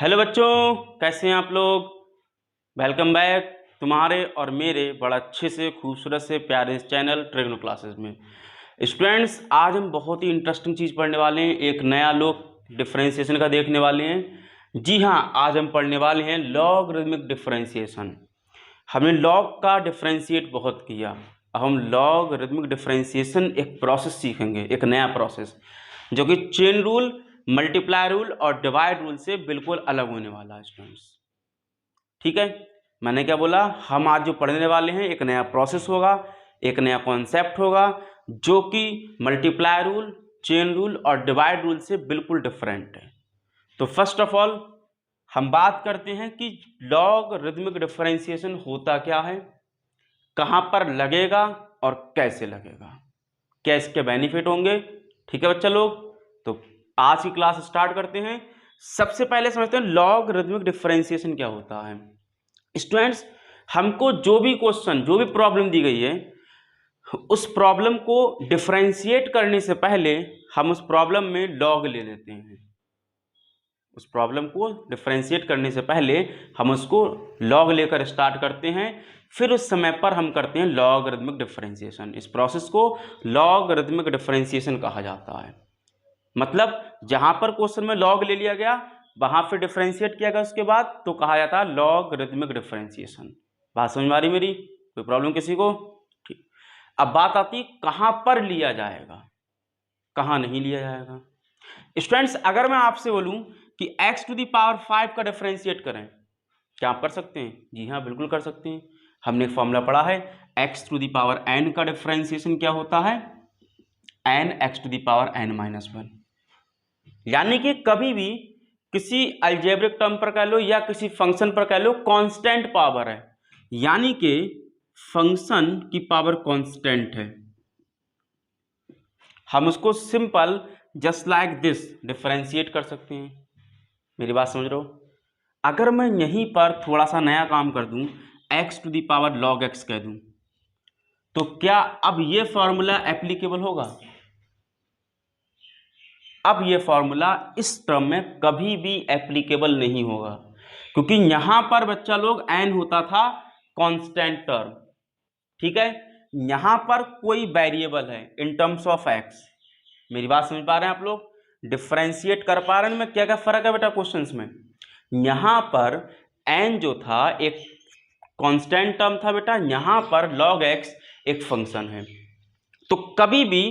Hello बच्चों, कैसे हैं आप लोग। वेलकम बैक तुम्हारे और मेरे बड़ा अच्छे से खूबसूरत से प्यारे चैनल ट्रिग्नो क्लासेस में। स्टूडेंट्स, आज हम बहुत ही इंटरेस्टिंग चीज़ पढ़ने वाले हैं। एक नया लोग डिफरेंशिएशन का देखने वाले हैं। जी हाँ, आज हम पढ़ने वाले हैं लॉगरिथमिक डिफरेंशिएशन। हमने लॉग का डिफरेंशिएट बहुत किया, अब हम लॉगरिथमिक डिफरेंशिएशन एक प्रोसेस सीखेंगे, एक नया प्रोसेस जो कि चेन रूल, मल्टीप्लाई रूल और डिवाइड रूल से बिल्कुल अलग होने वाला है स्टूडेंट्स। ठीक है, मैंने क्या बोला, हम आज जो पढ़ने वाले हैं एक नया प्रोसेस होगा, एक नया कॉन्सेप्ट होगा जो कि मल्टीप्लाई रूल, चेन रूल और डिवाइड रूल से बिल्कुल डिफरेंट है। तो फर्स्ट ऑफ ऑल हम बात करते हैं कि लॉगरिथमिक डिफरेंशिएशन होता क्या है, कहाँ पर लगेगा और कैसे लगेगा, क्या इसके बेनिफिट होंगे। ठीक है बच्चा लोग, तो आज की क्लास स्टार्ट करते हैं। सबसे पहले समझते हैं लॉगरिथमिक डिफरेंशिएशन क्या होता है। स्टूडेंट्स, हमको जो भी क्वेश्चन, जो भी प्रॉब्लम दी गई है, उस प्रॉब्लम को डिफरेंशिएट करने से पहले हम उस प्रॉब्लम में लॉग ले लेते हैं। उस प्रॉब्लम को डिफरेंशिएट करने से पहले हम उसको लॉग लेकर स्टार्ट करते हैं, फिर उस समय पर हम करते हैं लॉगरिथमिक डिफरेंशिएशन। इस प्रोसेस को लॉगरिथमिक डिफरेंशिएशन कहा जाता है। मतलब जहां पर क्वेश्चन में लॉग ले लिया गया, वहां फिर डिफरेंशिएट किया गया उसके बाद, तो कहा जाता है लॉगरिथमिक डिफरेंशिएशन। बात समझ में आ रही मेरी? कोई प्रॉब्लम किसी को? ठीक। अब बात आती है कहां पर लिया जाएगा, कहां नहीं लिया जाएगा। स्टूडेंट्स, अगर मैं आपसे बोलूं कि x टू दी पावर 5 का डिफरेंशिएट करें, क्या आप कर सकते हैं? जी हाँ, बिल्कुल कर सकते हैं। हमने एक फॉर्मूला पढ़ा है, x to the power n का डिफरेंशिएशन क्या होता है, n x to the power n minus 1। यानी कि कभी भी किसी अलजेब्रिक टर्म पर कह लो या किसी फंक्शन पर कह लो, कांस्टेंट पावर है, यानी कि फंक्शन की पावर कांस्टेंट है, हम उसको simple just like this differentiate कर सकते हैं। मेरी बात समझ रहे हो? अगर मैं यहीं पर थोड़ा सा नया काम कर दूं, x to the power log x कह दूं, तो क्या अब ये फॉर्मूला एप्लीकेबल होगा? अब ये फॉर्मूला इस टर्म में कभी भी एप्लीकेबल नहीं होगा, क्योंकि यहां पर बच्चा लोग n होता था कांस्टेंट टर्म। ठीक है, यहां पर कोई वेरिएबल है इन टर्म्स ऑफ x। मेरी बात समझ पा रहे हैं आप लोग? डिफरेंशिएट कर पा रहे हैं में क्या क्या फर्क है बेटा क्वेश्चंस में। यहां पर n जो था एक कांस्टेंट टर्म था बेटा, यहां पर log x एक फंक्शन है। तो कभी भी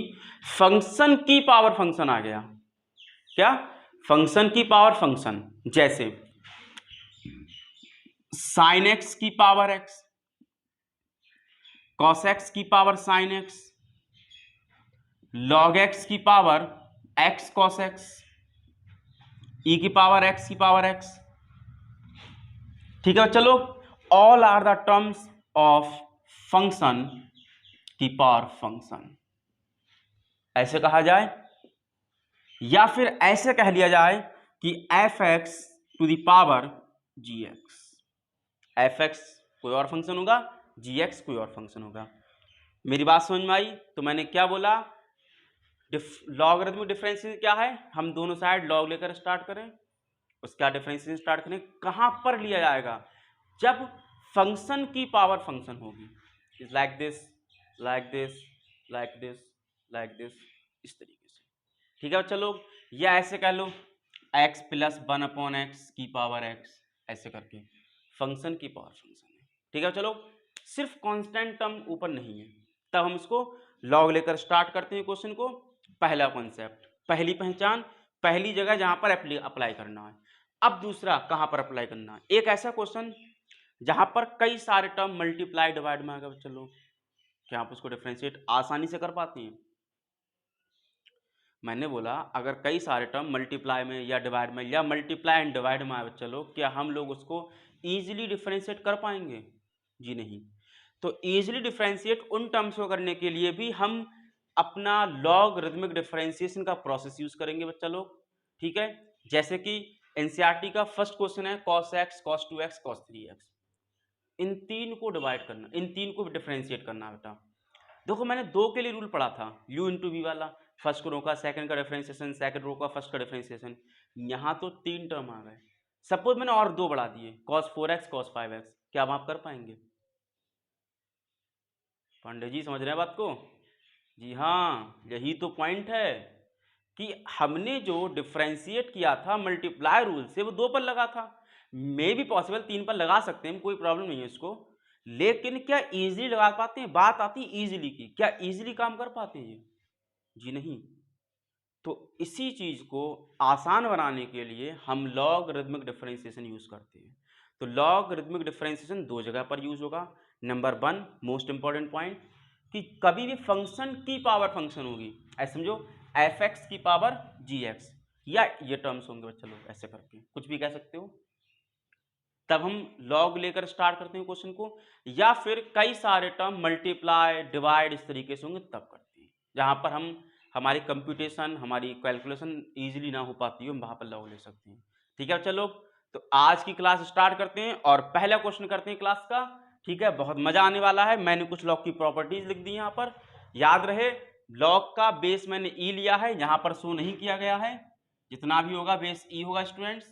फंक्शन की पावर फंक्शन आ गया, क्या फंक्शन की पावर फंक्शन, जैसे साइन एक्स की पावर एक्स, कॉस एक्स की power sine x, log x की power x cos x, e की पावर एक्स। ठीक है चलो, all are the terms of function की पावर फंक्शन, ऐसे कहा जाए, या फिर ऐसे कह लिया जाए कि f x to the power g x. F x कोई और फंक्शन होगा, जी एक्स कोई और फंक्शन होगा। मेरी बात समझ में आई? तो मैंने क्या बोला, लॉगरिथमिक डिफरेंशिएशन क्या है, हम दोनों साइड लॉग लेकर स्टार्ट करें, उसका डिफरेंशिएशन स्टार्ट करें, कहां पर लिया जाएगा, जब फंक्शन की पावर फंक्शन होगी, is like this, like this, like this, like this, इस तरीके से। ठीक है चलो, या ऐसे कह लो x प्लस 1 अपॉन एक्स की पावर x, ऐसे करके फंक्शन की पावर फंक्शन है। ठीक है चलो, सिर्फ कांस्टेंट टर्म ऊपर नहीं है, तब हम इसको लॉग लेकर स्टार्ट करते हैं क्वेश्चन को। पहला कॉन्सेप्ट, पहली पहचान, पहली जगह जहां पर अप्लाई करना है। अब दूसरा कहां पर अप्लाई करना है, एक ऐसा क्वेश्चन जहां पर कई सारे टर्म मल्टीप्लाई डिवाइड में आ गए, चलो क्या आप उसको डिफरेंशिएट आसानी से कर पाते हैं? मैंने बोला अगर कई सारे टर्म मल्टीप्लाई में या डिवाइड में या मल्टीप्लाई एंड डिवाइड में आए, चलो क्या हम लोग उसको इजीली डिफरेंशिएट कर पाएंगे? जी नहीं। तो इजीली डिफरेंशिएट उन टर्म्स को करने के लिए भी हम अपना लॉगरिथमिक डिफरेंशिएशन का प्रोसेस यूज करेंगे बच्चा लोग। ठीक है, जैसे कि एनसीईआरटी का फर्स्ट क्वेश्चन है cos x, cos 2x, cos 3x। इन तीन को डिवाइड करना, इन तीन को डिफरेंशिएट करना बेटा। देखो मैंने दो के लिए रूल पढ़ा था, u इंटू वी वाला, फर्स्ट रो का सेकंड का डिफरेंशिएशन, सेकंड रो का फर्स्ट का डिफरेंशिएशन। यहाँ तो तीन टर्म आ गए, सपोज मैंने और 2 बढ़ा दिए, cos 4x cos 5x, क्या आप कर पाएंगे? पांडे जी समझ रहे हैं बात को? जी हाँ, यही तो पॉइंट है कि हमने जो डिफरेंशिएट किया था मल्टीप्लाई रूल से, वो 2 पर लगा था। मे भी पॉसिबल 3 पर लगा सकते हैं, कोई प्रॉब्लम नहीं है इसको, लेकिन क्या इजीली लगा पाते हैं? बात आती है इजीली की, क्या इजीली काम कर पाते हैं ये? जी नहीं। तो इसी चीज को आसान बनाने के लिए हम लॉगरिथमिक डिफरेंशिएशन यूज करते हैं। तो लॉगरिथमिक डिफरेंशिएशन 2 जगह पर यूज होगा। नंबर 1 मोस्ट इंपॉर्टेंट पॉइंट, कि कभी भी फंक्शन की पावर फंक्शन होगी, ऐसे समझो f(x) की पावर gx, या ये टर्म्स होंगे बच्चा लोग, ऐसे करके कुछ भी कह सकते हो, तब हम लॉग लेकर स्टार्ट करते हैं क्वेश्चन को, या फिर कई सारे टर्म मल्टीप्लाई डिवाइड इस तरीके से होंगे तब करते हैं, जहां पर हम हमारी कंप्यूटेशन हमारी कैलकुलेशन इजीली ना हो पाती हो, हम वहां पर लॉग ले सकते हैं। ठीक है चलो, तो आज की क्लास स्टार्ट करते हैं और पहला क्वेश्चन करते हैं क्लास का। ठीक है, बहुत मजा आने वाला है। मैंने कुछ लॉग की प्रॉपर्टीज लिख दी यहाँ पर, याद रहे लॉग का बेस मैंने ई लिया है, यहां पर शो नहीं किया गया है, जितना भी होगा बेस ई होगा स्टूडेंट्स।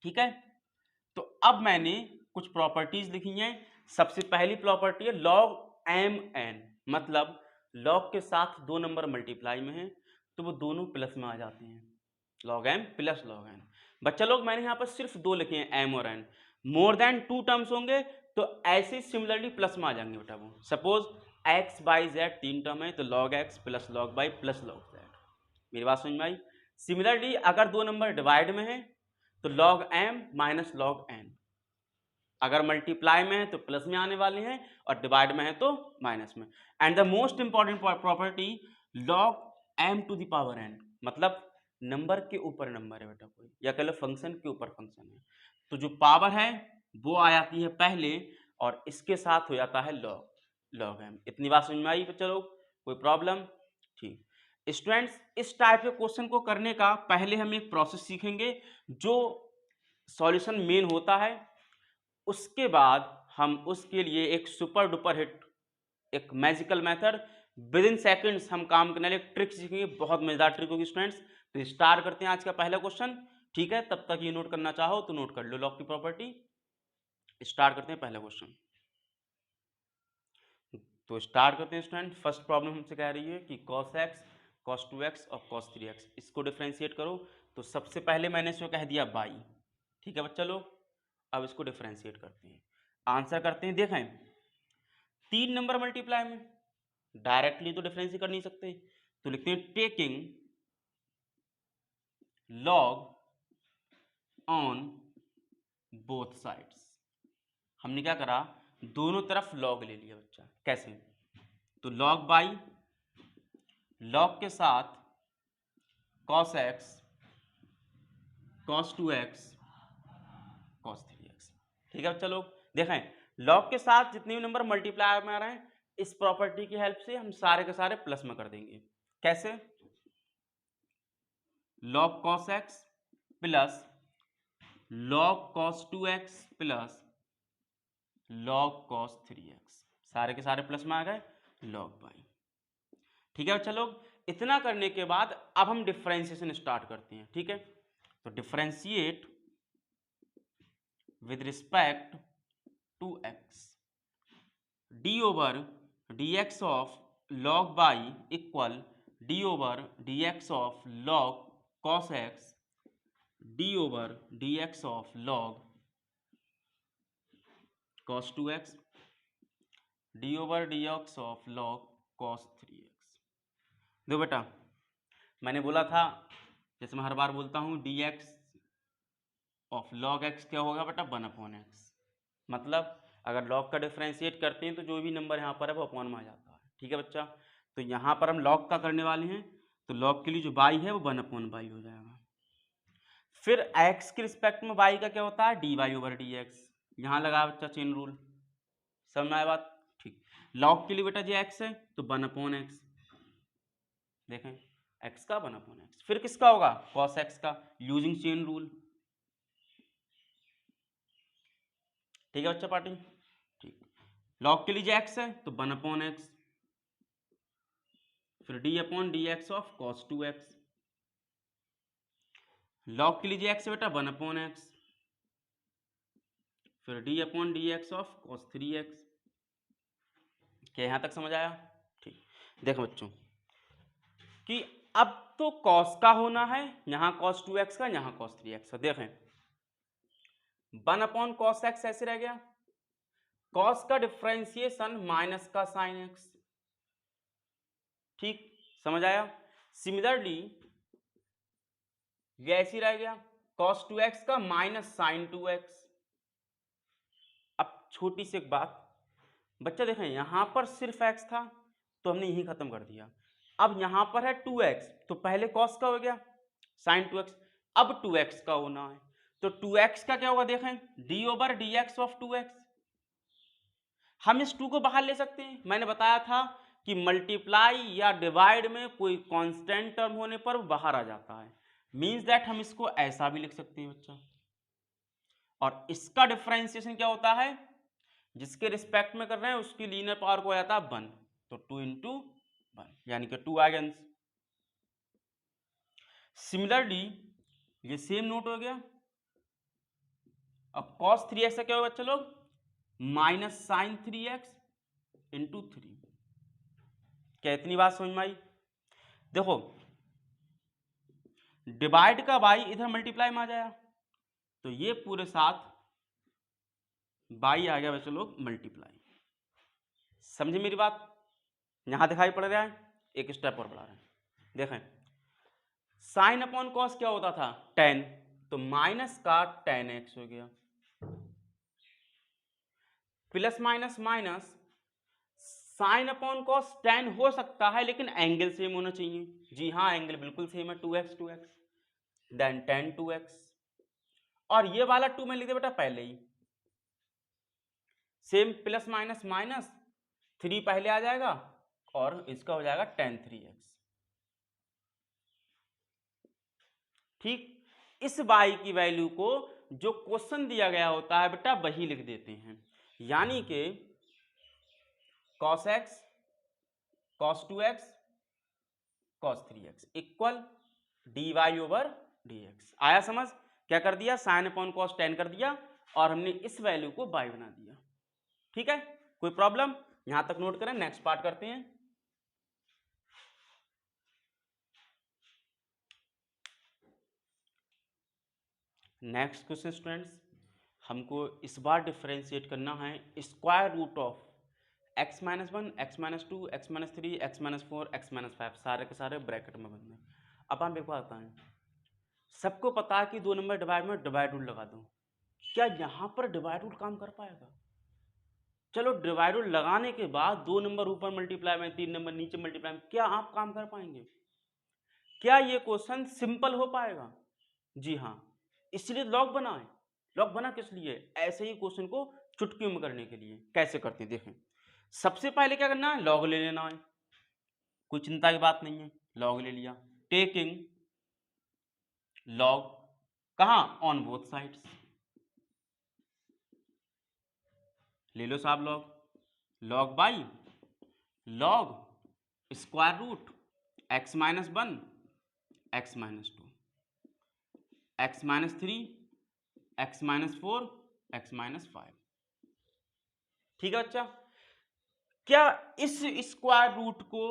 ठीक है, तो अब मैंने कुछ प्रॉपर्टीज लिखी हैं। सबसे पहली प्रॉपर्टी है लॉग एम एन, मतलब लॉग के साथ 2 नंबर मल्टीप्लाई में है तो वो दोनों प्लस में आ जाते हैं, log m plus log n. बच्चा लोग मैंने यहाँ पर सिर्फ 2 लिखे हैं, एम और एन। मोर देन 2 टर्म्स होंगे तो ऐसे सिमिलरली प्लस में आ जाएंगे बेटा वो। Suppose x by Z 3 term है तो log x plus log by plus log Z. मेरी बात समझ में आई? सिमिलरली अगर 2 नंबर डिवाइड में है तो log m minus log n, अगर मल्टीप्लाई में है तो प्लस में आने वाले हैं और डिवाइड में है तो माइनस में। And the most important property log m to the power n, मतलब नंबर के ऊपर नंबर है बेटा कोई, या कह लो फंक्शन के ऊपर फंक्शन है, तो जो पावर है वो आ जाती है पहले और इसके साथ हो जाता है लॉग एम। इतनी बात समझ में आई बच्चा लोग? कोई प्रॉब्लम? ठीक स्टूडेंट्स, इस टाइप के क्वेश्चन को करने का पहले हम एक प्रोसेस सीखेंगे जो सॉल्यूशन मेन होता है, उसके बाद हम उसके लिए एक सुपर डुपर हिट, एक magical method with in seconds हम काम करने वाले एक ट्रिक सीखेंगे, बहुत मजेदार ट्रिक होगी स्टूडेंट्स। तो स्टार्ट करते हैं आज का पहला क्वेश्चन। ठीक है, तब तक ये नोट करना चाहो तो नोट कर लो लॉग की प्रॉपर्टी। स्टार्ट करते हैं पहला क्वेश्चन। तो स्टार्ट करते हैं स्टूडेंट। फर्स्ट प्रॉब्लम हमसे कह रही है कि cos x cos 2x और cos 3x इसको डिफरेंशिएट करो। तो सबसे पहले मैंने इसको कह दिया बाई। ठीक है बच्चा लोग, अब इसको डिफरेंशिएट करते हैं, आंसर करते हैं। देखें 3 नंबर मल्टीप्लाई में, डायरेक्टली तो डिफरेंशिएट कर नहीं सकते, तो लिखते हैं taking log on both sides. हमने क्या करा, दोनों तरफ लॉग ले लिया बच्चा। कैसे? तो लॉग बाई, लॉग के साथ cos x cos 2x cos 3x। ठीक है बच्चा लोग, देखें लॉग के साथ जितने भी नंबर मल्टीप्लाई में आ रहे हैं, इस प्रॉपर्टी की हेल्प से हम सारे के सारे प्लस में कर देंगे। कैसे? log cos x plus log cos 2x plus log cos 3x, सारे के सारे प्लस में आ गए, log बाई। ठीक है बच्चा लोग, इतना करने के बाद अब हम डिफरेंशिएशन स्टार्ट करते हैं। ठीक है, तो differentiate with respect to x, d over dx of log by equal d over dx of log cos x d over dx of log cos 2x d over dx of log cos 3x। देखो बेटा, मैंने बोला था, जैसे मैं हर बार बोलता हूँ, dx of log x क्या होगा बेटा, 1/x। मतलब अगर log का डिफरेंशिएट करते हैं तो जो भी नंबर यहाँ पर है वो अपॉन में आ जाता है। ठीक है बच्चा, तो यहाँ पर हम log का करने वाले हैं, तो log के लिए जो बाई है वो 1/बाई हो जाएगा। फिर x के रिस्पेक्ट में y का क्या होता है, dy ओवर dx। यहाँ लगा बच्चा चेन रूल, समझ में आया बात? ठीक, log के लिए बेटा जो x है तो 1/x, देखें x का 1/x। फिर किसका होगा, cos x का, यूजिंग चेन रूल। ठीक है बच्चा पार्टी? ठीक, log के लिए जो x है तो 1/x, फिर d upon dx of cos 2x। Log के लीजिए एक्स बेटा 1/x, फिर D upon D x of cos 3x। क्या यहां तक समझ आया? ठीक। देखो बच्चों कि अब तो cos का होना है, यहां cos 2x का, यहां cos 3x का। देखें 1/cos x ऐसे रह गया, cos का डिफ्रेंसिएशन माइनस का sin x। ठीक, समझ आया? सिमिलरली ये ऐसे ही रह गया, cos 2x का माइनस sin 2x। अब छोटी सी एक बात बच्चा, देखें यहां पर सिर्फ x था तो हमने यही खत्म कर दिया। अब यहां पर है 2x, तो पहले cos का हो गया sin 2x, अब 2x का होना है, तो 2x का क्या होगा? देखें d/dx ऑफ 2x। हम इस 2 को बाहर ले सकते हैं, मैंने बताया था कि मल्टीप्लाई या डिवाइड में कोई कांस्टेंट टर्म होने पर वो बाहर आ जाता है, मींस दैट हम इसको ऐसा भी लिख सकते हैं बच्चा। और इसका डिफरेंशिएशन क्या होता है? जिसके रिस्पेक्ट में कर रहे हैं उसकी लीनियर पावर को आ जाता है 1, तो 2 × 1 यानी कि 2 आएगा। सिमिलरली ये सेम नोट हो गया। अब cos 3x का क्या होगा बच्चा लोग? Minus sin 3x × 3। क्या इतनी बात समझ में आई? देखो डिवाइड का बाई इधर मल्टीप्लाई में आ जाएगा, तो ये पूरे साथ बाई आ गया बच्चा लोग मल्टीप्लाई। समझे मेरी बात? यहां दिखाई पड़ रहा है, एक स्टेप और बढ़ा रहे हैं। देखें साइन अपॉन कॉस क्या होता था? tan, तो माइनस का tan x हो गया, plus minus minus sine upon cos tan हो सकता है लेकिन एंगल सेम होना चाहिए। जी हाँ, एंगल बिल्कुल सेम है, 2x देन tan 2x। और ये वाला 2 में लिख दे बेटा पहले ही, सेम प्लस माइनस माइनस 3 पहले आ जाएगा और इसका हो जाएगा tan 3x। ठीक, इस y की वैल्यू को जो क्वेश्चन दिया गया होता है बेटा वही लिख देते हैं, यानी कि cos x cos 2x cos 3x equal dy/dx। आया समझ? क्या कर दिया? साइन अपॉन कॉस tan कर दिया और हमने इस वैल्यू को y बना दिया। ठीक है, कोई प्रॉब्लम? यहां तक नोट करें, नेक्स्ट पार्ट करते हैं। नेक्स्ट क्वेश्चन स्टूडेंट्स, हमको इस बार डिफरेंशिएट करना है square root of x-1 x-2 x-3 x-4 x-5, सारे के सारे ब्रैकेट में बंद हैं। अब हम एक बात बताएं, सबको पता है कि 2 नंबर डिवाइड में डिवाइड रूल लगा दो, क्या यहां पर डिवाइड रूल काम कर पाएगा? चलो डिवाइड रूल लगाने के बाद 2 नंबर ऊपर मल्टीप्लाई में 3 नंबर नीचे मल्टीप्लाई में, क्या आप काम कर पाएंगे? क्या ये क्वेश्चन सिंपल हो पाएगा? जी हाँ, इसलिए लॉग बनाए। लॉग बना किस लिए? ऐसे ही क्वेश्चन को चुटकियों में करने के लिए। कैसे करते हैं देखें, सबसे पहले क्या करना है? लॉग ले लेना है, कोई चिंता की बात नहीं है। लॉग ले लिया, टेकिंग लॉग कहां? On both sides. ले लो साहब log, log by log square root x-1 x-2 x-3 x-4 x-5। ठीक है बच्चा, क्या इस स्क्वायर रूट को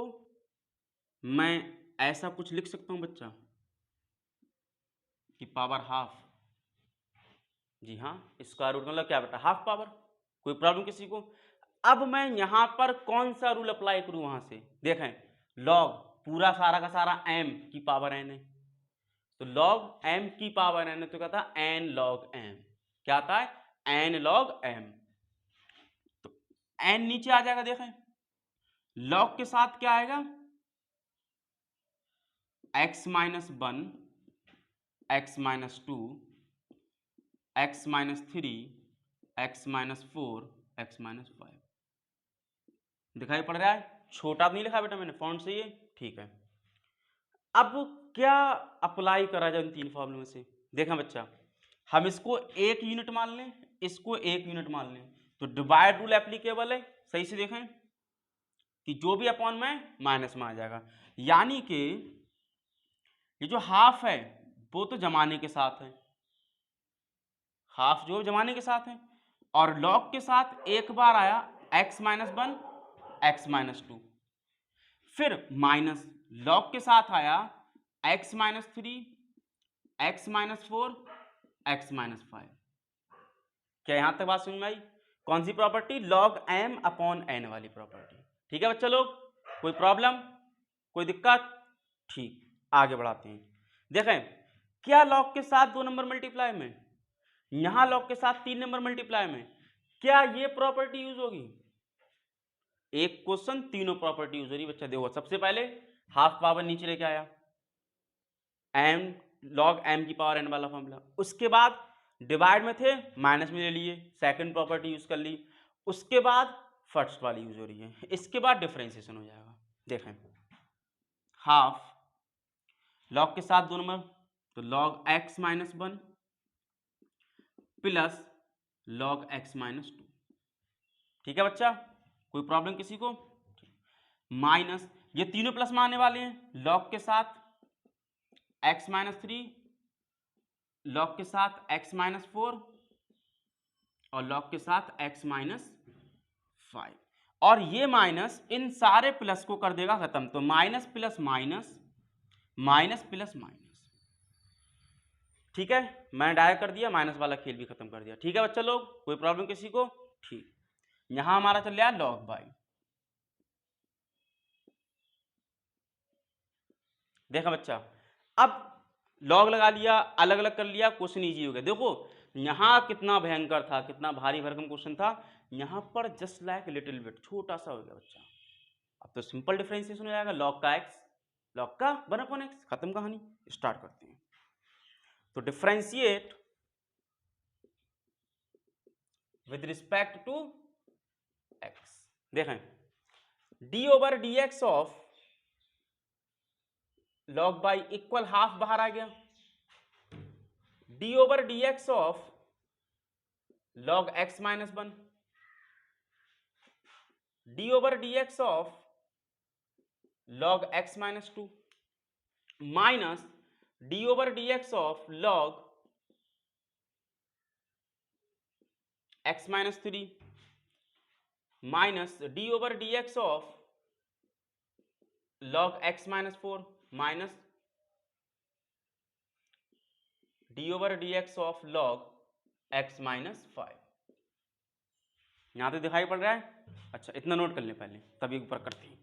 मैं ऐसा कुछ लिख सकता हूं बच्चा कि पावर हाफ? जी हाँ, स्क्वायर रूट मतलब क्या बेटा? Half power. कोई प्रॉब्लम किसी को? अब मैं यहां पर कौन सा रूल अप्लाई करूं? वहां से देखें, लॉग पूरा सारा का सारा m की पावर n है, तो log m की पावर n है, तो कहता है n log m। क्या आता है? n log m। तो n नीचे आ जाएगा, देखें log के साथ क्या आएगा? x-1 x-2 x-3 x-4 x-5। दिखाई पड़ रहा है? छोटा नहीं लिखा बेटा मैंने फॉन्ट से, ये ठीक है। अब क्या अप्लाई करा जाए इन 3 फॉर्मूलों से? देखें बच्चा, हम इसको 1 यूनिट मान लें, इसको 1 यूनिट मान लें, तो डिवाइड रूल एप्लीकेबल है। सही से देखें कि जो भी अपॉन में माइनस में आ जाएगा, यानी कि ये जो हाफ है वो तो जमाने के साथ है, हाफ जो जमाने के साथ है, और लॉग के साथ एक बार आया x माइनस 1 x माइनस 2, फिर माइनस लॉग के साथ आया x minus 3 x minus 4 x minus 5। क्या यहां तक बात समझ में आई? कौन सी property? Log m upon n वाली प्रॉपर्टी। ठीक है बच्चा लोग, कोई प्रॉब्लम, कोई दिक्कत? ठीक, आगे बढ़ाते हैं। देखें, क्या लॉग के साथ 2 नंबर मल्टीप्लाई में, यहां लॉग के साथ 3 नंबर मल्टीप्लाई में, क्या ये प्रॉपर्टी यूज होगी? एक क्वेश्चन तीनों प्रॉपर्टी यूज हो रही बच्चा। देखो, सबसे पहले हाफ पावर नीचे लेके आया, m log m की पावर n वाला फॉर्मूला, उसके बाद डिवाइड में थे माइनस में ले लिए, सेकंड प्रॉपर्टी यूज कर ली, उसके बाद फर्स्ट वाली यूज हो रही है, इसके बाद डिफरेंशिएशन हो जाएगा। देखें, हाफ लॉग के साथ 2 नंबर, तो log x minus 1 plus log x minus 2। ठीक है बच्चा, कोई प्रॉब्लम किसी को? माइनस ये तीनों प्लस में आने वाले हैं, log के साथ x माइनस 3, log के साथ x माइनस 4 और log के साथ x माइनस 5, और ये माइनस इन सारे प्लस को कर देगा खत्म, तो minus plus minus, minus plus minus. ठीक है, मैंने डायरेक्ट कर दिया, माइनस वाला खेल भी खत्म कर दिया। ठीक है बच्चा लोग, कोई प्रॉब्लम किसी को? ठीक, यहां हमारा चल रहा है log बाई। देखा बच्चा, अब लॉग लगा लिया, अलग अलग कर लिया, क्वेश्चन इजी हो गया। देखो यहां कितना भयंकर था, कितना भारी भरकम क्वेश्चन था, यहां पर जस्ट लाइक लिटिल बिट छोटा सा हो गया बच्चा। अब तो सिंपल डिफरेंशिएशन हो जाएगा, लॉग का x, लॉग का 1/x, खत्म कहानी। स्टार्ट करते हैं। तो differentiate with respect to x। देखें, d over d x of log by equal half बाहर आ गया, d over d x of log x minus 1, d over d x of log x minus 2 minus d over d x of log x minus 3 minus d over d x of log x minus 4 minus d over d x of log x minus 5। यहां तो दिखाई पड़ रहा है? अच्छा, इतना note कर लें पहले, तभी ऊपर करते हैं।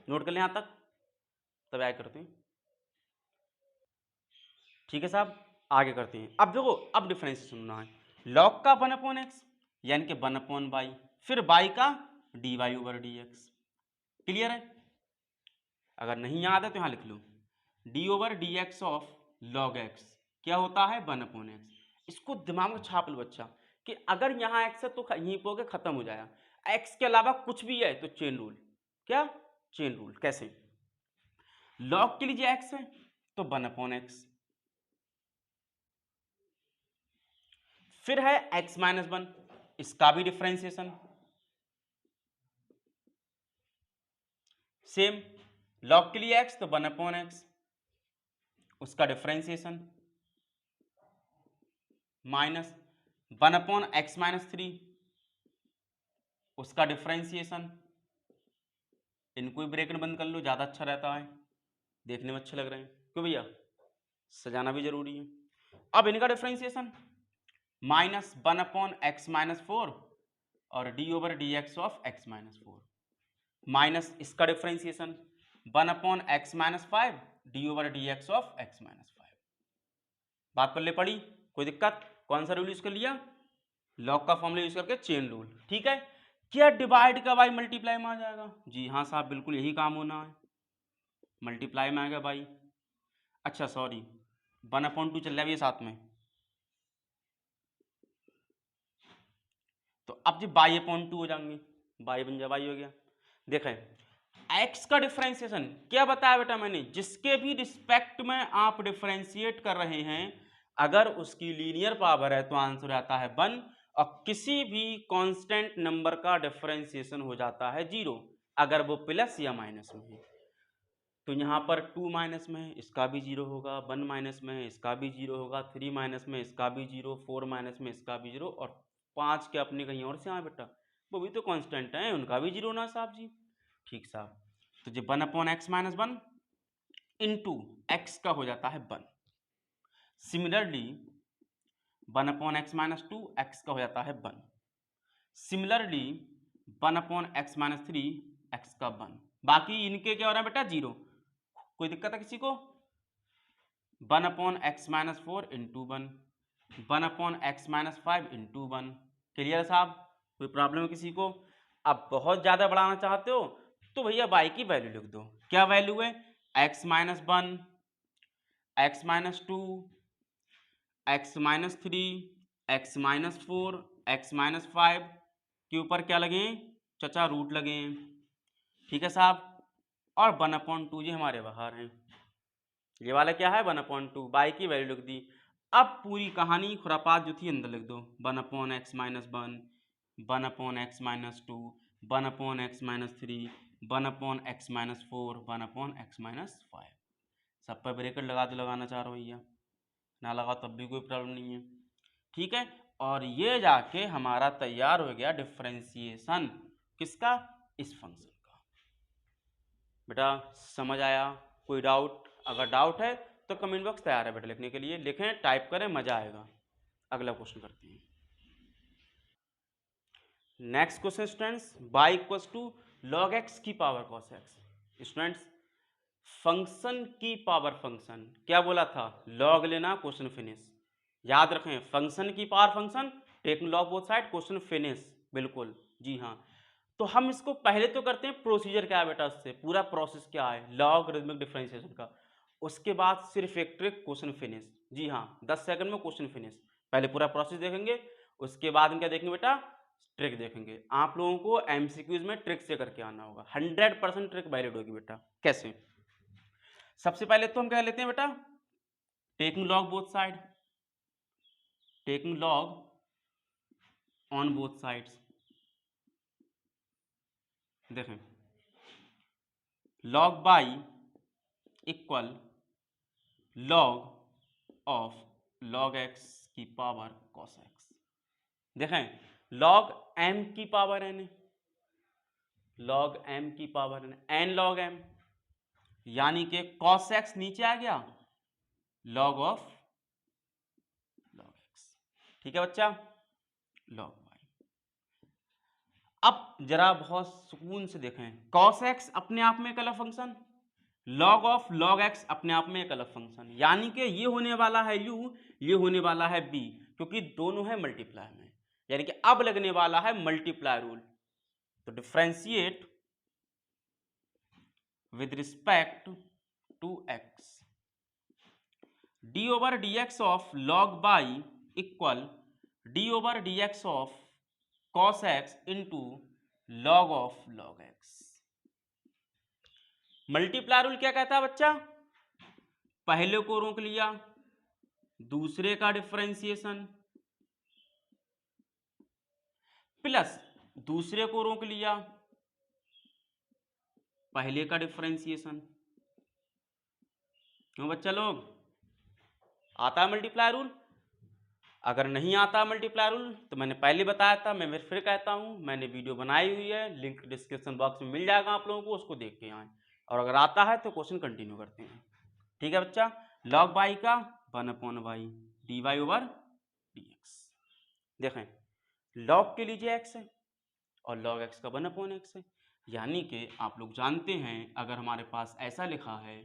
नोट कर लें यहां तक, तब आगे करते हैं। ठीक है साहब, आगे करते हैं। अब देखो, अब डिफरेंशिएशन होना है, log का 1/x यानी कि 1/y, फिर y का dy ओवर dx। क्लियर है? अगर नहीं याद है तो यहां लिख लो, d over dx of log x क्या होता है? 1/x। इसको दिमाग में छाप लो बच्चा, कि अगर यहाँ x है तो यहीं पे होके खत्म हो जाएगा, x के अलावा कुछ भी है तो चेन रूल। क्या? Chain rule. कैसे? log के लीजिए x है तो 1/x, फिर है x माइनस 1, इसका भी डिफरेंशिएशन सेम, log के लिए x तो 1/x, उसका डिफरेंशिएशन माइनस 1/x माइनस 3, उसका डिफरेंशिएशन। इनको भी ब्रैकेट बंद कर लो, ज्यादा अच्छा रहता है, देखने में अच्छे लग रहे हैं। क्यों भैया? सजाना भी जरूरी है। अब इनका डिफरेंशिएशन माइनस 1/x माइनस 4 और d over d x of x minus 4 minus इसका differentiation 1/x minus 5 d over d x of x minus 5। बात पल्ले पड़ी? कोई दिक्कत? कौन सा रूल यूज कर लिया? लॉग का फॉर्मूला यूज करके चेन रूल। ठीक है, क्या डिवाइड का बाई मल्टीप्लाई में आ जाएगा? जी हाँ साहब, बिल्कुल यही काम होना है, मल्टीप्लाई में आ गया बाई। अच्छा सॉरी, 1/2 चल रहा है ये साथ में, तो अब जी y/2 हो जाएंगे, y बन जाए, y हो गया। देखें, x का डिफरेंशिएशन क्या बताया बेटा मैंने? जिसके भी रिस्पेक्ट में आप डिफरेंशिएट कर रहे हैं, अगर उसकी लीनियर पावर है तो आंसर आता है 1, और किसी भी कांस्टेंट नंबर का डिफरेंशिएशन हो जाता है 0, अगर वो प्लस या माइनस में है। तो यहाँ पर 2 माइनस में है, इसका भी 0 होगा, 1 माइनस में है, इसका भी 0 होगा, 3 माइनस में इसका भी 0, 4 माइनस में इसका भी 0 और 5 के अपने कहीं और से आए बेटा, वो भी तो कांस्टेंट है, उनका भी 0 ना साहब जी। ठीक साहब, तो जो 1/x माइनस 1 इंटू एक्स का हो जाता है 1। सिमिलरली 1/x माइनस 2 एक्स का हो जाता है 1। सिमिलरली 1/x माइनस 3 एक्स का 1। बाकी इनके क्या हो रहा है बेटा 0। कोई दिक्कत है किसी को? 1/x minus 4 into 1, 1/x minus 5 into 1। Clear साहब? कोई प्रॉब्लम है किसी को? अब बहुत ज़्यादा बढ़ाना चाहते हो तो भैया y की वैल्यू लिख दो। क्या वैल्यू है? x minus 1, x minus 2, x minus 3, x minus 4, x minus 5 के ऊपर क्या लगे? चचा रूट लगे। ठीक है साहब? और 1/2 ये हमारे बाहर हैं। ये वाला क्या है? 1/2 y की वैल्यू लिख दी। अब पूरी कहानी खुरापात जो थी अंदर लिख दो। 1/x minus 1, 1/x minus 2, 1/x minus 3, 1/x minus 4, 1/x minus 5। सब पर ब्रैकेट लगा दो, लगाना चाह रहा हो भैया, ना लगाओ तब भी कोई प्रॉब्लम नहीं है। ठीक है, और ये जाके हमारा तैयार हो गया डिफरेंशिएशन किसका? इस फंक्शन का। बेटा समझ आया? कोई डाउट? अगर डाउट है तो कमेंट बॉक्स तैयार है बेटा लिखने के लिए, लिखें, टाइप करें, मजा आएगा। अगला क्वेश्चन करते हैं। Next question students, y equals to log x की power cos x। Students function की पावर फंक्शन क्या बोला था? log लेना, क्वेश्चन फिनिश। याद रखें, फंक्शन की power function, take log both side, question finish. बिल्कुल जी हाँ। तो हम इसको पहले तो करते हैं प्रोसीजर क्या है बेटा, उससे पूरा प्रोसेस क्या है लॉगरिथमिक डिफरेंशिएशन का। उसके बाद सिर्फ एक ट्रिक, क्वेश्चन फिनिश। जी हाँ, 10 सेकंड में क्वेश्चन फिनिश। पहले पूरा प्रोसेस देखेंगे, उसके बाद हम क्या देखेंगे बेटा? ट्रिक देखेंगे। आप लोगों को एमसीक्यूज में ट्रिक से करके आना होगा, 100% ट्रिक वैलिड होगी बेटा। कैसे? सबसे पहले तो हम क्या लेते हैं बेटा? Taking log both side, taking log on both sides. देखें, log by equal log of log x की पावर cos x। देखें, log m की पावर n, log m की पावर n log m, यानी कि cos x नीचे आ गया, log of log x। ठीक है बच्चा? log y। अब जरा बहुत सुकून से देखें, cos x अपने आप में एक अलग function, log of log x अपने आप में एक अलग फंक्शन, यानी कि ये होने वाला है u, ये होने वाला है b, क्योंकि दोनों है मल्टीप्लाई में, यानी कि अब लगने वाला है मल्टीप्लाई रूल। तो differentiate with respect to x, d over dx of log by equal d over dx of cos x into log of log x। Multiply rule क्या कहता है बच्चा? पहले को रोक लिया, दूसरे का डिफरेंशिएशन, प्लस दूसरे को रोक लिया, पहले का डिफरेंशिएशन। क्यों बच्चा लोग? आता है मल्टीप्लाई रूल? अगर नहीं आता मल्टीप्लाई रूल तो मैंने पहले बताया था, मैं फिर कहता हूं, मैंने वीडियो बनाई हुई है, लिंक डिस्क्रिप्शन बॉक्स में मिल जाएगा आप लोगों को, उसको देख के आए। और अगर आता है तो क्वेश्चन कंटिन्यू करते हैं। ठीक है बच्चा? log बाई का 1/y dy ओवर dx। देखें, log के लीजिए x है और log x का 1/x है, यानी कि आप लोग जानते हैं अगर हमारे पास ऐसा लिखा है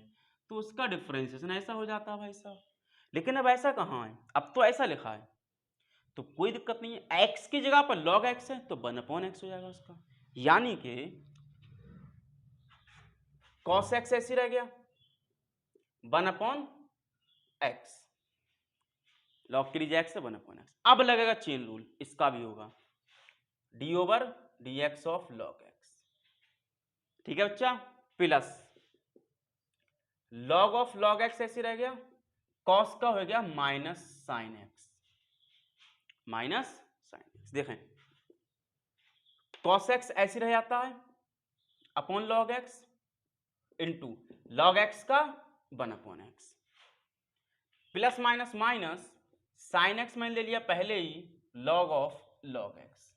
तो उसका डिफरेंशिएशन ऐसा हो जाता है भाई साहब। लेकिन अब ऐसा कहाँ है? अब तो ऐसा लिखा है, तो कोई दिक्कत नहीं है, x की जगह पर log x है तो 1/x हो जाएगा उसका, यानी कि cos x ऐसे रह गया 1/x, log के लीजिए x है 1/x। अब लगेगा चेन रूल, इसका भी होगा d over dx of log x। ठीक है बच्चा? Plus log of log x ऐसे रह गया, cos का हो गया minus sine x, minus sine x। देखें, cos x ऐसे रह जाता है upon log x, into log x का 1/x plus minus minus sine x मैंने ले लिया पहले ही लॉग ऑफ लॉग एक्स।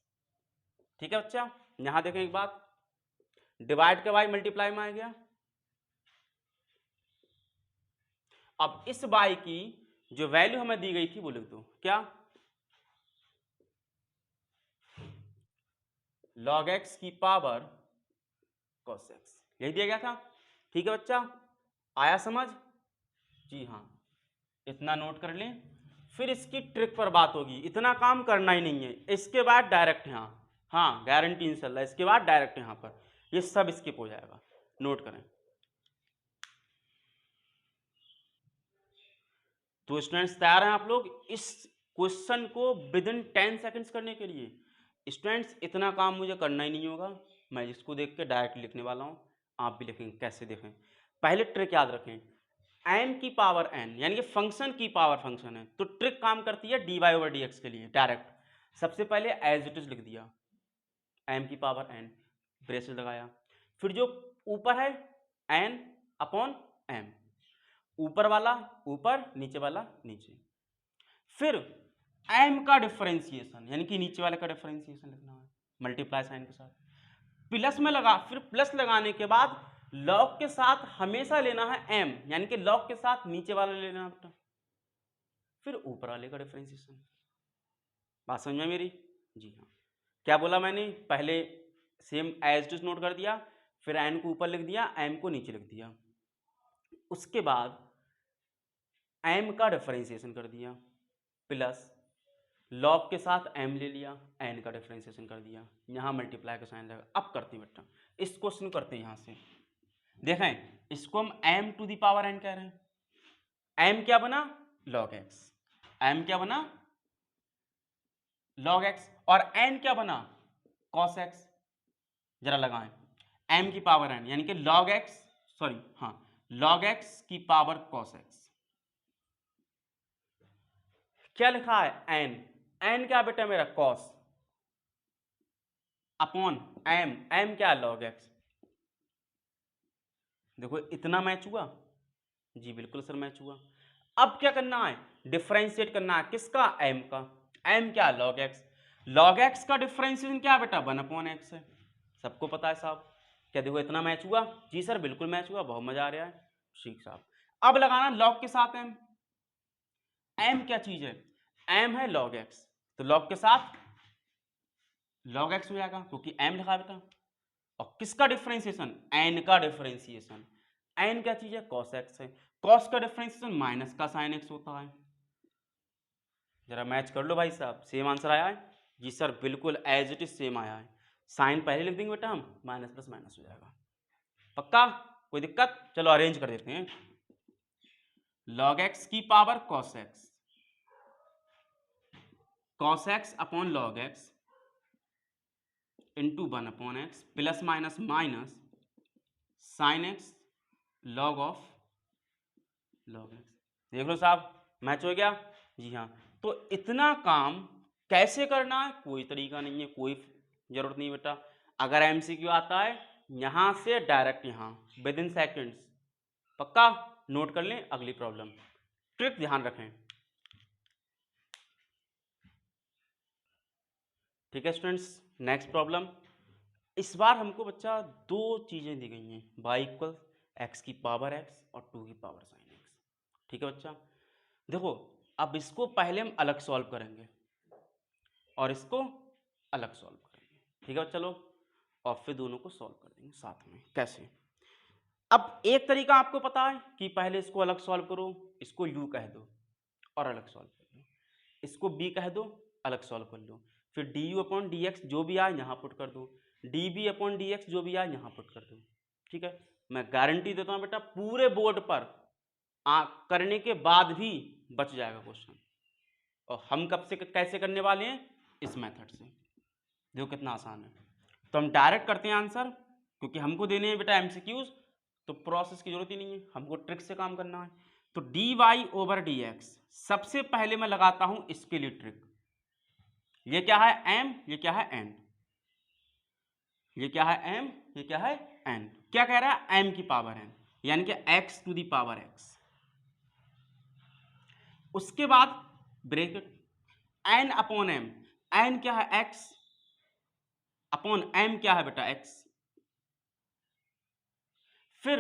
ठीक है बच्चा, यहां देखें एक बात, डिवाइड के बाई मल्टीप्लाई में आ गया। अब इस y की जो वैल्यू हमें दी गई थी वो लिख दो, क्या log x की पावर cos x, यही दिया गया था। ठीक है बच्चा, आया समझ? जी हाँ, इतना नोट कर लें। फिर इसकी ट्रिक पर बात होगी, इतना काम करना ही नहीं है, इसके बाद डायरेक्ट यहाँ, हाँ गारंटी इंशाल्लाह, इसके बाद डायरेक्ट यहाँ पर ये सब स्किप हो जाएगा, नोट करें। तो स्टूडेंट्स तैयार हैं आप लोग इस क्वेश्चन को विद इन 10 सेकंड्स करने के लिए? स्टूडेंट्स इतना काम मुझे करना ही नहीं होगा, मैं इसको देख के डायरेक्ट लिखने वाला हूँ, आप भी लिखेंगे। कैसे देखें, पहले ट्रिक याद रखें, n की पावर n यानी कि फंक्शन की पावर फंक्शन है, तो ट्रिक काम करती है dy/dx के लिए डायरेक्ट। सबसे पहले एज इट इज लिख दिया, m की पावर n ब्रेसेस लगाया, फिर जो ऊपर है n/m, ऊपर वाला ऊपर नीचे वाला नीचे, फिर m का डिफरेंशिएशन यानी कि नीचे वाले का डिफरेंशिएशन लिखना है मल्टीप्लाई साइन के साथ, प्लस में लगा, फिर प्लस लगाने के बाद लॉग के साथ हमेशा लेना है m यानी कि लॉग के साथ नीचे वाला लेना है बेटा, फिर ऊपर वाले का डिफरेंशिएशन। बात समझ में मेरी? जी हाँ, क्या बोला मैंने? पहले same as it is note कर दिया, फिर n को ऊपर लिख दिया, m को नीचे लिख दिया, उसके बाद m का डिफरेंशिएशन कर दिया, प्लस लॉग के साथ m ले लिया, n का डिफरेंशिएशन कर दिया, यहाँ मल्टीप्लाई का साइन लगा। अब करते हैं बेटा, इस क्वेश्चन करते हैं यहाँ से, देखें इसको हम m to the power n कह रहे हैं। m क्या बना? log x, m क्या बना? log x, और n क्या बना? cos x। जरा लगाएं, m की पावर n यानी कि log x, सॉरी हाँ log x की पावर cos x। क्या लिखा है? n, n क्या बेटा मेरा? cos अपॉन m क्या? log x। देखो इतना मैच हुआ? जी बिल्कुल सर मैच हुआ। अब क्या करना है? डिफरेंशिएट करना है, किसका? m का। m क्या? log x। log x का डिफरेंशिएशन क्या बेटा? 1/x है, सबको पता है साहब। क्या देखो इतना मैच हुआ? जी सर बिल्कुल मैच हुआ, बहुत मजा आ रहा है। ठीक साहब, अब लगाना log के साथ m। m क्या चीज है? m है log x, तो log के साथ log x हो जाएगा क्योंकि m लिखा है बेटा। और किसका डिफरेंशिएशन? n का डिफरेंशिएशन। n क्या चीज है? cos x है, cos का डिफरेंशिएशन माइनस का sin x होता है। जरा मैच कर लो भाई साहब, सेम आंसर आया है? जी सर बिल्कुल एज इट इज सेम आया है। साइन पहले लिख देंगे बेटा हम, माइनस प्लस माइनस हो जाएगा। पक्का? कोई दिक्कत? चलो अरेंज कर देते हैं। log x की power cos x, cos x upon log x into 1/x plus minus minus sine x log of log x. देख लो साहब मैच हो गया। जी हाँ, तो इतना काम कैसे करना है? कोई तरीका नहीं है, कोई जरूरत नहीं बेटा। अगर एमसीक्यू आता है यहां से डायरेक्ट यहाँ विद इन सेकेंड्स, पक्का नोट कर लें। अगली प्रॉब्लम, ट्रिक ध्यान रखें। ठीक है स्टूडेंट्स, नेक्स्ट प्रॉब्लम। इस बार हमको बच्चा दो चीजें दी गई हैं, y इक्वल एक्स की पावर x और 2 की पावर साइन x। ठीक है बच्चा, देखो अब इसको पहले हम अलग सॉल्व करेंगे और इसको अलग सॉल्व करेंगे। ठीक है बच्चा लोग, और फिर दोनों को सॉल्व कर देंगे साथ में। कैसे? अब एक तरीका आपको पता है कि पहले इसको अलग सॉल्व करो, इसको u कह दो और अलग सॉल्व कर लो, इसको b कह दो, अलग सॉल्व कर लो, फिर du अपॉन dx जो भी आए यहाँ पुट कर दो, db अपॉन dx जो भी आए यहाँ पुट कर दो। ठीक है, मैं गारंटी देता हूँ बेटा पूरे बोर्ड पर करने के बाद भी बच जाएगा क्वेश्चन। और हम कब से कैसे करने वाले हैं? इस मेथड से। देखो कितना आसान है। तो हम डायरेक्ट करते हैं आंसर, क्योंकि हमको देने हैं बेटा एमसीक्यूज, तो प्रोसेस की जरूरत ही नहीं है, हमको ट्रिक से काम करना है। तो dy/dx सबसे पहले मैं लगाता हूं इसके लिए ट्रिक। ये क्या है? m, ये क्या है n, ये क्या है m, ये क्या है n। क्या कह रहा है? m की पावर n, यानी कि x to the power x। उसके बाद bracket n upon m, n क्या है? x अपॉन m क्या है बेटा? x। फिर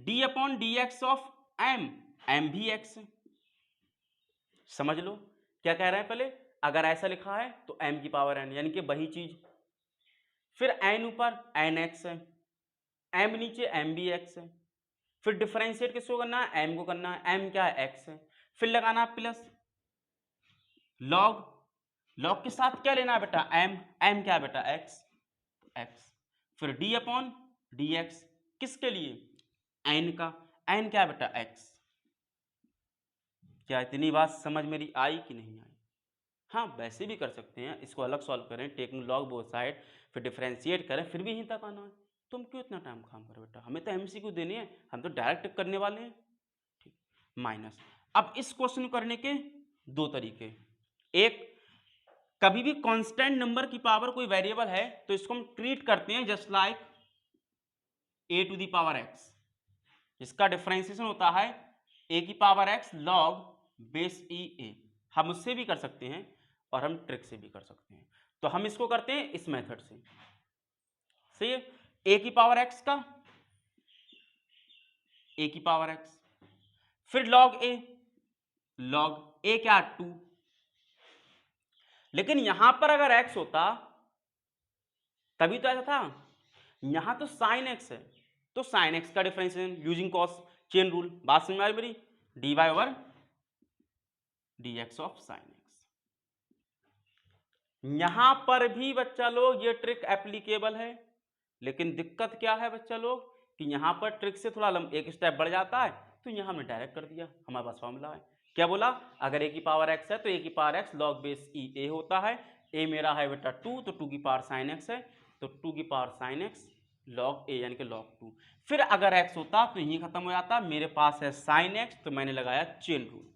d upon D x of m, m भी x है। समझ लो क्या कह रहे हैं। पहले अगर ऐसा लिखा है तो m की पावर n, यानी कि वही चीज। फिर n ऊपर n x है, m नीचे m भी x है। फिर डिफरेंशिएट किसको करना है? m को करना है। m क्या है? x है। फिर लगाना प्लस लॉग, लॉग के साथ क्या लेना है बेटा? m, m क्या है बेटा? x, x। फिर d अपॉन डी एक्स, किसके लिए? n का, n क्या है बेटा? x। क्या इतनी बात समझ मेरी आई कि नहीं आई? हाँ, वैसे भी कर सकते हैं, इसको अलग सॉल्व करें, टेकिंग लॉग बोथ साइड, फिर डिफरेंशिएट करें, फिर भी यहीं तक आना है। तुम क्यों इतना टाइम काम करो बेटा? हमें तो एमसीक्यू देने हैं, हम तो डायरेक्ट करने वाले हैं। ठीक, माइनस। अब इस क्वेश्चन को करने के दो तरीके। एक, कभी भी कांस्टेंट नंबर की पावर कोई वेरिएबल है तो इसको हम ट्रीट करते हैं just like a to the power x. इसका डिफरेंशिएशन होता है ए की power x log base e a. हम उससे भी कर सकते हैं और हम ट्रिक से भी कर सकते हैं। तो हम इसको करते हैं इस मेथड से। सही है, ए की पावर एक्स का ए की पावर एक्स, फिर लॉग ए, लॉग ए क्या? 2। लेकिन यहां पर अगर एक्स होता तभी तो ऐसा था, यहां तो साइन एक्स है, तो साइन एक्स का differentiation using cos chain rule. बात समझ में आई मेरी? D y over d x of sine x. यहां पर भी बच्चा लोग ये ट्रिक एप्लीकेबल है, लेकिन दिक्कत क्या है बच्चा लोग कि यहां पर ट्रिक से थोड़ा एक स्टेप बढ़ जाता है। तो यहां हमने डायरेक्ट कर दिया, हमारे पास फॉर्मूला है। क्या बोला? अगर ए की पावर एक्स है तो ए की power x log base e ए होता है। ए मेरा है बेटा 2, तो 2 की पावर साइन एक्स है, तो 2 की पावर साइन एक्स लॉग ए यानी कि लॉग 2। फिर अगर एक्स होता तो यही खत्म हो जाता। मेरे पास है साइन एक्स, तो मैंने लगाया चेन रूल।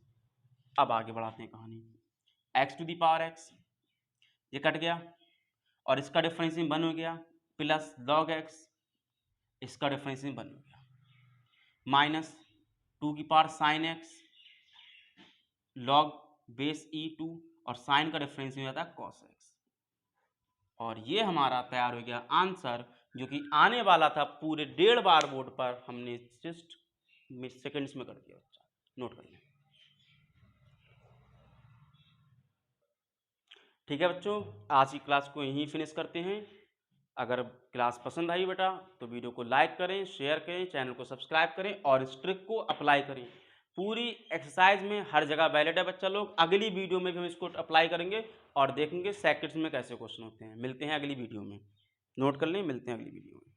अब आगे बढ़ाते हैं कहानी। X to the power x, ये कट गया और इसका डिफरेंशिएशन 1 हो गया, प्लस लॉग एक्स, इसका डिफरेंशिएशन 1 हो गया, माइनस 2 की power sine x log base e 2, और साइन का डिफरेंशिएशन हो जाता है कॉस एक्स। और ये हमारा तैयार हो गया आंसर, जो कि आने वाला था पूरे 1.5 बार बोर्ड पर, हमने जस्ट सेकंड्स में कर दिया। बच्चा नोट कर लें। ठीक है बच्चों, आज की क्लास को यहीं फिनिश करते हैं। अगर क्लास पसंद आई बेटा तो वीडियो को लाइक करें, शेयर करें, चैनल को सब्सक्राइब करें और इस ट्रिक को अप्लाई करें। पूरी एक्सरसाइज में हर जगह वैलिड है बच्चा लोग। अगली वीडियो में भी हम इसको अप्लाई करेंगे और देखेंगे सेकंड्स में कैसे क्वेश्चन होते हैं। मिलते हैं अगली वीडियो में। नोट कर लें, मिलते हैं अगली वीडियो में।